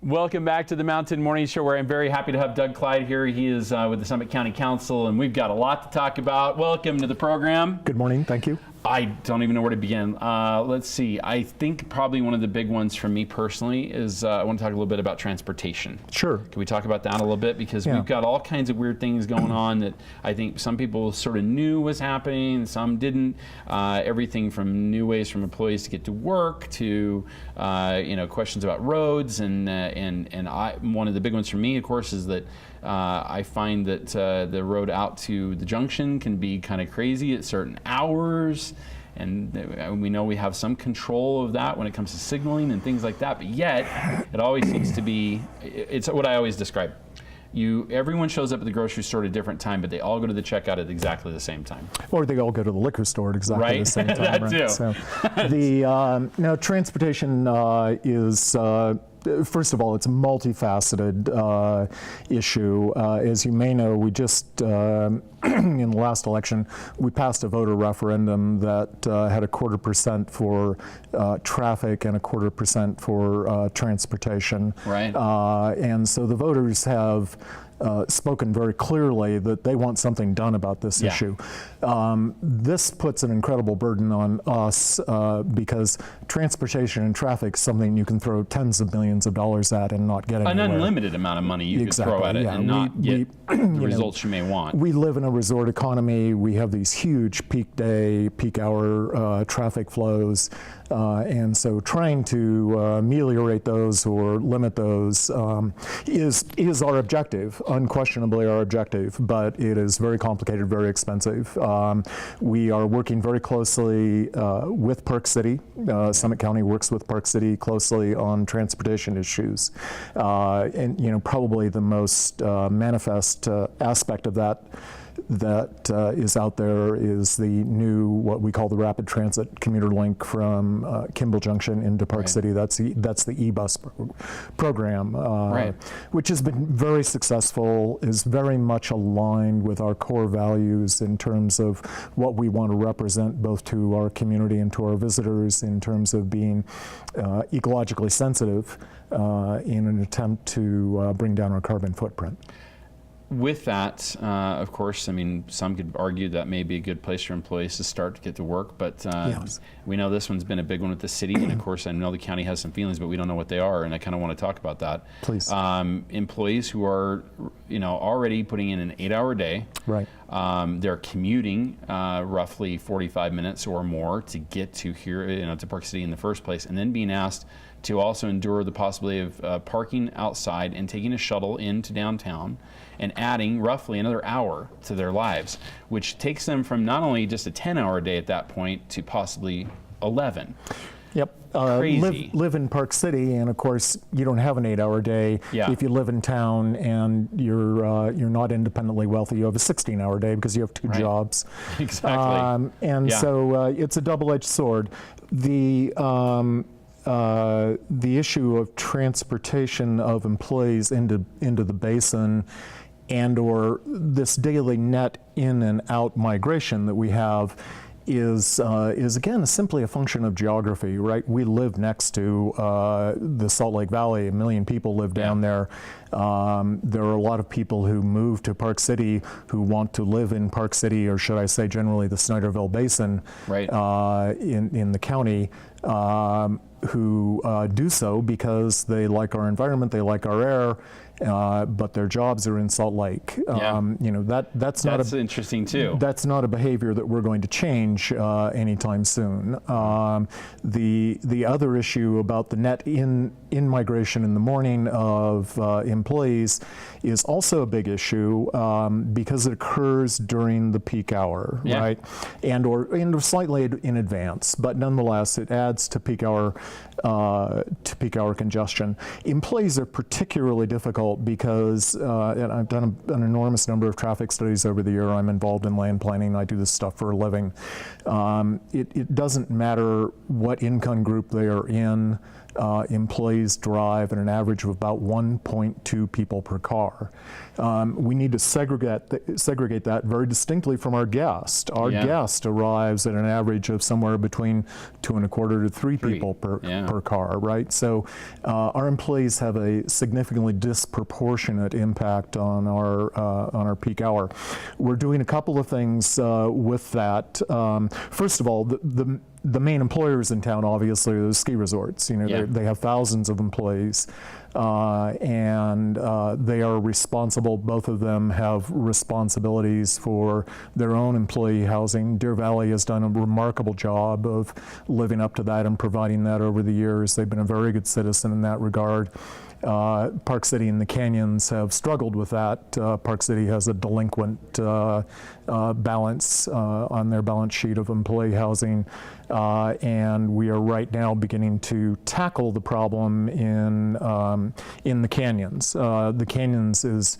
Welcome back to the Mountain Morning Show, where I'm very happy to have Doug Clyde here. He is with the Summit County Council, and we've got a lot to talk about. Welcome to the program. Good morning. Thank you. I don't even know where to begin. Let's see. I think probably one of the big ones for me personally is I want to talk a little bit about transportation. Sure. Can we talk about that a little bit? Because we've got all kinds of weird things going on that I think some people sort of knew was happening, some didn't. Everything from new ways for employees to get to work to questions about roads, and one of the big ones for me, of course, is that I find that the road out to the junction can be kind of crazy at certain hours. And we know we have some control of that when it comes to signaling and things like that, but yet it always seems to be, it's what I always describe. Everyone shows up at the grocery store at a different time, but they all go to the checkout at exactly the same time. Or they all go to the liquor store at exactly the same time. That right? too. So now transportation is, first of all, it's a multifaceted issue. As you may know, we just, in the last election, we passed a voter referendum that had 0.25% for traffic and 0.25% for transportation. Right. And so the voters have spoken very clearly that they want something done about this issue. This puts an incredible burden on us because transportation and traffic is something you can throw tens of millions of dollars at and not get anywhere. An unlimited amount of money you could throw at it and not get the results you may want. We live in a resort economy. We have these huge peak day, peak hour traffic flows. And so trying to ameliorate those or limit those is our objective, unquestionably our objective, but it is very complicated, very expensive. We are working very closely with Park City. Summit County works with Park City closely on transportation issues. And probably the most manifest aspect of that is out there is the new, what we call the rapid transit commuter link from Kimball Junction into Park City. That's the e-bus program, which has been very successful, is very much aligned with our core values in terms of what we want to represent both to our community and to our visitors in terms of being ecologically sensitive in an attempt to bring down our carbon footprint. With that, of course, I mean, some could argue that may be a good place for employees to start to get to work, but we know this one's been a big one with the city, and of course, I know the county has some feelings, but we don't know what they are, and I kind of want to talk about that. Please. Employees who are, already putting in an 8-hour day. Right. They're commuting roughly 45 minutes or more to get to here, to Park City in the first place, and then being asked to also endure the possibility of parking outside and taking a shuttle into downtown and adding roughly another hour to their lives, which takes them from not only just a 10-hour day at that point to possibly 11. Yep. Crazy. Live in Park City, and of course you don't have an 8-hour day. If you live in town and you're not independently wealthy, you have a 16-hour day because you have two jobs. Exactly. So it's a double-edged sword. The issue of transportation of employees into the basin and or this daily net in and out migration that we have is again simply a function of geography, right? We live next to the Salt Lake Valley. 1 million people live down there. There are a lot of people who move to Park City who want to live in Park City, or should I say generally the Snyderville Basin in the county, who do so because they like our environment, they like our air, but their jobs are in Salt Lake. That's interesting too. That's not a behavior that we're going to change anytime soon. The other issue about the net in migration in the morning of employees is also a big issue because it occurs during the peak hour, right? And slightly in advance, but nonetheless it adds to peak hour congestion. Employees are particularly difficult because, and I've done an enormous number of traffic studies over the year. I'm involved in land planning. I do this stuff for a living. It doesn't matter what income group they are in. employees drive at an average of about 1.2 people per car. We need to segregate that very distinctly from our guest. Our guest arrives at an average of somewhere between 2.25 to 3 people per car, right? So our employees have a significantly disproportionate impact on our peak hour. We're doing a couple of things with that. First of all, the main employers in town, obviously, are the ski resorts. They have thousands of employees, and they are responsible. Both of them have responsibilities for their own employee housing. Deer Valley has done a remarkable job of living up to that and providing that over the years. They've been a very good citizen in that regard. Park City and the Canyons have struggled with that. Park City has a delinquent balance on their balance sheet of employee housing, and we are right now beginning to tackle the problem in the Canyons. The Canyons is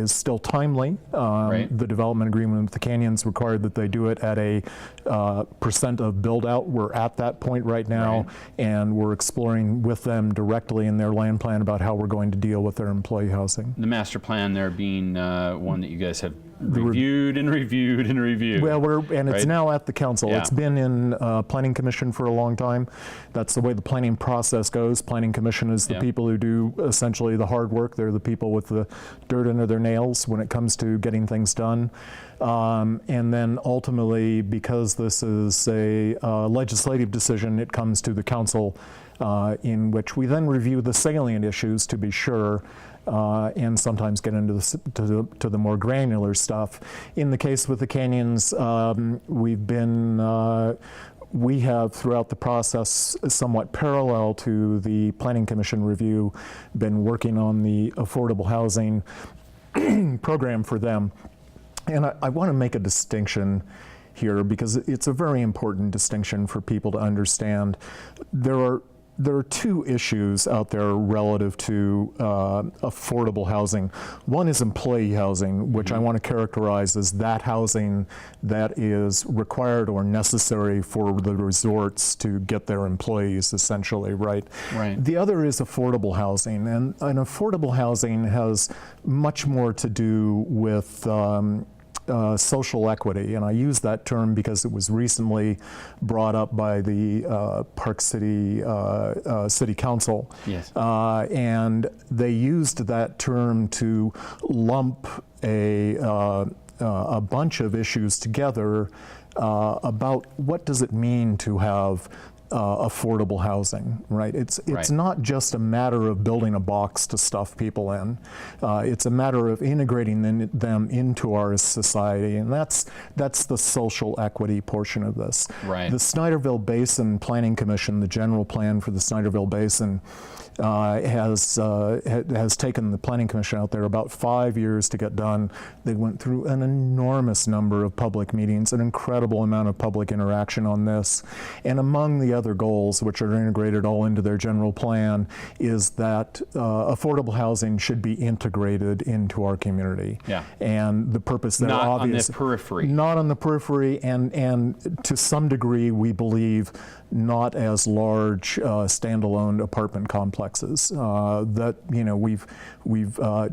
still timely. The development agreement with the Canyons required that they do it at a percent of build out. We're at that point right now, and we're exploring with them directly in their land plan about how we're going to deal with their employee housing. The master plan there being one that you guys have reviewed and reviewed and reviewed. Well, it's now at the council. It's been in planning commission for a long time. That's the way the planning process goes. Planning commission is the people who do essentially the hard work. They're the people with the dirt under their nails when it comes to getting things done. And then ultimately, because this is a legislative decision, it comes to the council, in which we then review the salient issues to be sure, and sometimes get into the more granular stuff. In the case with the Canyons, we have, throughout the process, somewhat parallel to the Planning Commission review, been working on the affordable housing program for them. And I want to make a distinction here, because it's a very important distinction for people to understand. There are two issues out there relative to affordable housing. One is employee housing, which I want to characterize as that housing that is required or necessary for the resorts to get their employees, essentially, right? The other is affordable housing, and affordable housing has much more to do with social equity, and I use that term because it was recently brought up by the Park City City Council, and they used that term to lump a bunch of issues together about what does it mean to have affordable housing, right? It's not just a matter of building a box to stuff people in. It's a matter of integrating them into our society, and that's the social equity portion of this. The Snyderville Basin Planning Commission, the general plan for the Snyderville Basin, has taken the Planning Commission out there about 5 years to get done. They went through an enormous number of public meetings, an incredible amount of public interaction on this, and among the other goals, which are integrated all into their general plan, is that affordable housing should be integrated into our community. And the purpose there, not obvious, on the periphery. Not on the periphery, and to some degree, we believe, not as large standalone apartment complexes. That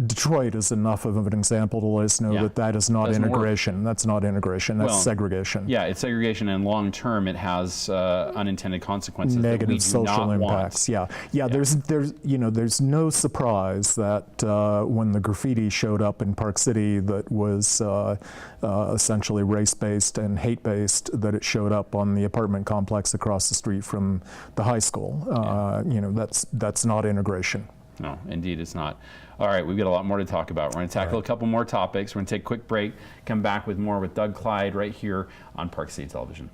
Detroit is enough of an example to let us know that is not integration. That's not integration. That's segregation. Yeah, it's segregation, and long term, it has unintended consequences. Negative social impacts. Want. There's no surprise that when the graffiti showed up in Park City, that was essentially race-based and hate-based, that it showed up on the apartment complex across the street from the high school. That's not integration. No, indeed it's not. All right, we've got a lot more to talk about. We're going to tackle a couple more topics. We're going to take a quick break, come back with more with Doug Clyde right here on Park City Television.